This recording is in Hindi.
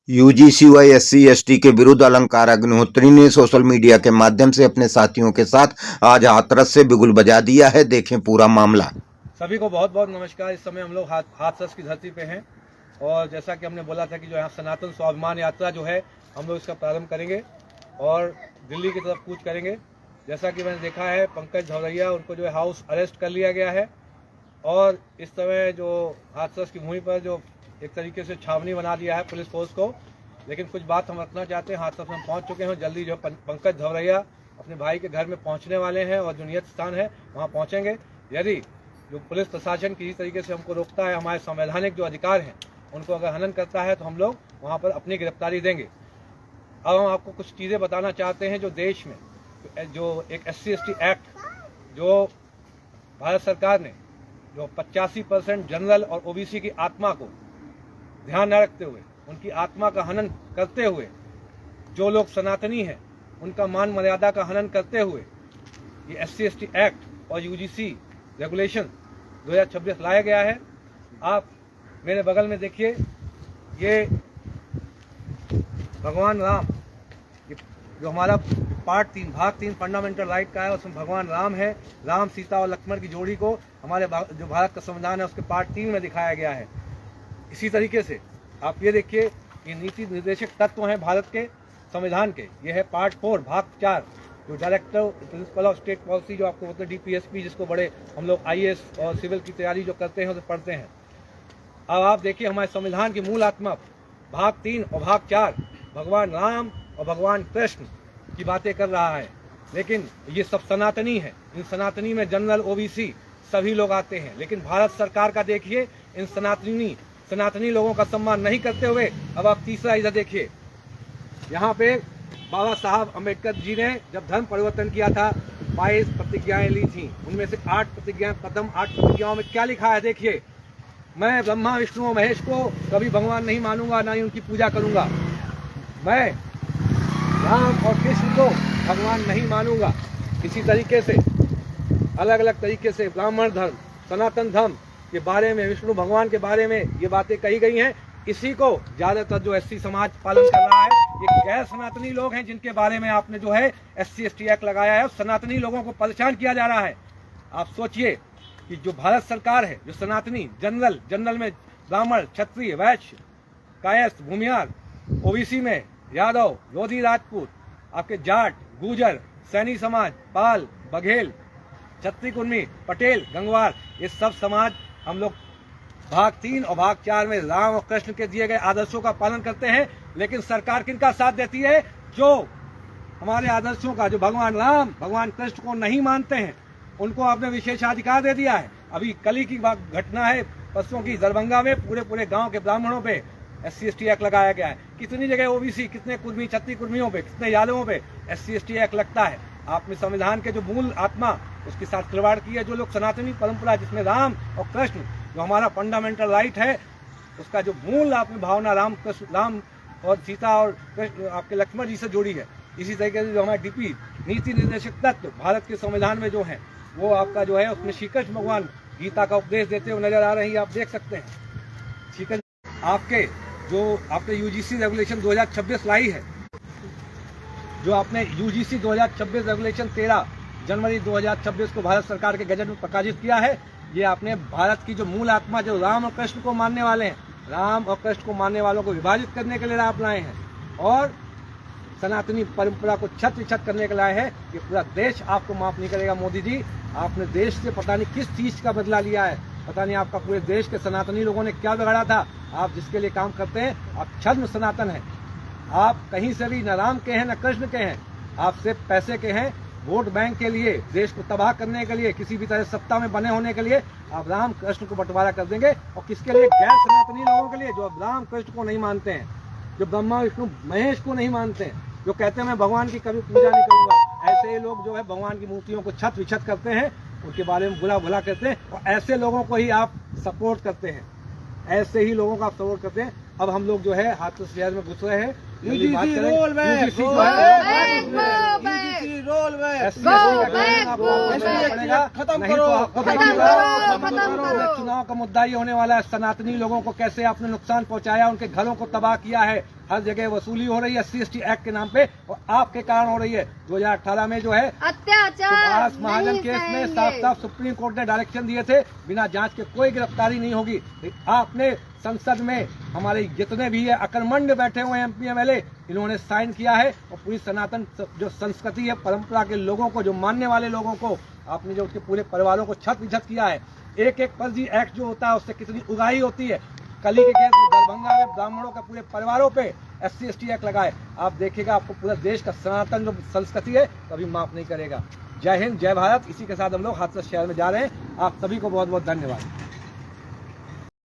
यूजीसी व SC/ST के विरुद्ध अलंकार अग्निहोत्री ने सोशल मीडिया के माध्यम से अपने साथियों के साथ आज हाथरस से बिगुल बजा दिया है। देखें पूरा मामला। सभी को बहुत बहुत नमस्कार। इस समय हम लोग हाथरस की धरती पे हैं और जैसा कि हमने बोला था कि जो यहाँ सनातन स्वाभिमान यात्रा जो है हम लोग इसका प्रारंभ करेंगे और दिल्ली की तरफ कूच करेंगे। जैसा कि मैंने देखा है पंकज धवरैया उनको जो है हाउस अरेस्ट कर लिया गया है और इस समय जो हाथरस की भूमि पर जो एक तरीके से छावनी बना दिया है पुलिस फोर्स को। लेकिन कुछ बात हम रखना चाहते हैं, हाथरस में पहुंच चुके हैं। जल्दी जो पंकज धवरैया अपने भाई के घर में पहुंचने वाले हैं और जो नियत स्थान है वहां पहुंचेंगे। यदि जो पुलिस प्रशासन किसी तरीके से हमको रोकता है, हमारे संवैधानिक जो अधिकार हैं उनको अगर हनन करता है तो हम लोग वहाँ पर अपनी गिरफ्तारी देंगे। अब हम आपको कुछ चीज़ें बताना चाहते हैं जो देश में जो एक SC/ST एक्ट जो भारत सरकार ने जो 85% जनरल और OBC की आत्मा को ध्यान न रखते हुए, उनकी आत्मा का हनन करते हुए, जो लोग सनातनी हैं उनका मान मर्यादा का हनन करते हुए ये SC/ST एक्ट और UGC रेगुलेशन 2026 लाया गया है। आप मेरे बगल में देखिए, ये भगवान राम, ये जो हमारा पार्ट 3 भाग 3 फंडामेंटल राइट का है, उसमें भगवान राम है। राम सीता और लक्ष्मण की जोड़ी को हमारे जो भारत का संविधान है उसके पार्ट 3 में दिखाया गया है। इसी तरीके से आप ये देखिए, ये नीति निर्देशक तत्व हैं भारत के संविधान के। ये है पार्ट 4 भाग 4 जो director principle of state policy, जो आपको मतलब DPSP, जिसको बड़े हम लोग IAS और सिविल की तैयारी जो करते हैं उसे पढ़ते हैं। अब आप देखिए हमारे संविधान की मूल आत्मा भाग 3 और भाग 4 भगवान राम और भगवान कृष्ण की बातें कर रहा है। लेकिन ये सब सनातनी है। इन सनातनी में जनरल OBC सभी लोग आते हैं। लेकिन भारत सरकार का देखिए, इन सनातनी लोगों का सम्मान नहीं करते हुए अब आप तीसरा इधर देखिए, यहाँ पे बाबा साहब अम्बेडकर जी ने जब धर्म परिवर्तन किया था 22 प्रतिज्ञाएं ली थी। उनमें से 8 प्रतिज्ञाएं, प्रथम 8 प्रतिज्ञाओं में क्या लिखा है देखिए, मैं ब्रह्मा विष्णु और महेश को कभी भगवान नहीं मानूंगा, ना ही उनकी पूजा करूंगा। मैं राम और कृष्ण को भगवान नहीं मानूंगा। इसी तरीके से अलग अलग तरीके से ब्राह्मण धर्म, सनातन धर्म के बारे में, विष्णु भगवान के बारे में ये बातें कही गई हैं। इसी को ज्यादातर जो SC समाज पालन कर रहा है। ये गैर सनातनी लोग हैं जिनके बारे में आपने जो है SC/ST एक्ट लगाया है। सनातनी लोगों को परेशान किया जा रहा है। आप सोचिए कि जो भारत सरकार है, जो सनातनी जनरल में ब्राह्मण, क्षत्रिय, वैश्य, कायस्थ, भूमिहार, OBC में यादव, लोधी, राजपूत, आपके जाट, गुर्जर, सैनी समाज, पाल, बघेल, छत्री कुर्मी, पटेल, गंगवार, ये सब समाज हम लोग भाग 3 और भाग 4 में राम और कृष्ण के दिए गए आदर्शों का पालन करते हैं। लेकिन सरकार किनका साथ देती है? जो हमारे आदर्शों का, जो भगवान राम, भगवान कृष्ण को नहीं मानते हैं, उनको आपने विशेषाधिकार दे दिया है। अभी कल ही की घटना है, परसों की, दरभंगा में पूरे गांव के ब्राह्मणों पे SC/ST एक्ट लगाया गया है। कितनी जगह OBC, कितने कुर्मी, छत्री कुर्मियों पे, कितने यादवों पे SC/ST एक्ट लगता है। आपने संविधान के जो मूल आत्मा उसके साथ खिलवाड़ की है। जो लोग सनातनी परंपरा, जिसमें राम और कृष्ण जो हमारा फंडामेंटल राइट है, उसका जो मूल आपने भावना राम और सीता और आपके लक्ष्मण जी से जोड़ी है। इसी तरीके से जो हमारे DP नीति निर्देशक तत्व भारत के संविधान में जो है, वो आपका जो है उसमें श्री कृष्ण भगवान गीता का उपदेश देते हुए नजर आ रहे हैं। आप देख सकते हैं श्री कृष्ण आपके UGC रेगुलेशन 2026 लाई है, जो आपने UGC 2026 रेगुलेशन 13 जनवरी 2026 को भारत सरकार के गजट में प्रकाशित किया है। ये आपने भारत की जो मूल आत्मा, जो राम और कृष्ण को मानने वाले हैं, राम और कृष्ण को मानने वालों को विभाजित करने के लिए आप लाए हैं और सनातनी परंपरा को छत करने के लिए है। ये पूरा देश आपको माफ नहीं करेगा मोदी जी। आपने देश से पता नहीं किस चीज का बदला लिया है, पता नहीं आपका पूरे देश के सनातनी लोगों ने क्या बिगाड़ा था। आप जिसके लिए काम करते हैं, आप छद्म सनातन हैं। आप कहीं से भी न राम के हैं न कृष्ण के हैं, आप सिर्फ पैसे के हैं। वोट बैंक के लिए, देश को तबाह करने के लिए, किसी भी तरह सत्ता में बने होने के लिए आप राम कृष्ण को बंटवारा कर देंगे। और किसके लिए? गैर सनातनी लोगों के लिए, जो राम कृष्ण को नहीं मानते हैं, जो ब्रह्मा विष्णु महेश को नहीं मानते हैं, जो कहते हैं मैं भगवान की कभी पूजा नहीं करूंगा। ऐसे ही लोग जो है भगवान की मूर्तियों को छत विछत करते हैं, उनके बारे में बुरा भला करते हैं और ऐसे लोगों को ही आप सपोर्ट करते हैं। ऐसे ही लोगों का आप सपोर्ट करते हैं। अब हम लोग जो है हाथरस शहर में घुस रहे हैं। UGC SC रोल बैक, खत्म करो, चुनाव का मुद्दा ही होने वाला है। सनातनी लोगों को कैसे आपने नुकसान पहुंचाया, उनके घरों को तबाह किया है। हर जगह वसूली हो रही है SC/ST एक्ट के नाम पे और आपके कारण हो रही है। 2018 में जो है अत्याचार सुभाष महाजन केस में साफ साफ सुप्रीम कोर्ट ने डायरेक्शन दिए थे, बिना जांच के कोई गिरफ्तारी नहीं होगी। आपने संसद में हमारे जितने भी है अकर्मण्ड बैठे हुए MP MLA, इन्होंने साइन किया है और पूरी सनातन जो संस्कृति है, परंपरा के लोगों को, जो मानने वाले लोगों को, आपने जो उसके पूरे परिवारों को छत विछत किया है। एक फर्जी एक्ट जो होता है उससे कितनी उगाही होती है। कली के केस में दरभंगा में ब्राह्मणों के पूरे परिवारों पे SC/ST एक्ट लगाए। आप देखिएगा, आपको पूरा देश का सनातन जो संस्कृति है कभी माफ नहीं करेगा। जय हिंद, जय भारत। इसी के साथ हम लोग हाथरस शहर में जा रहे हैं। आप सभी को बहुत बहुत धन्यवाद।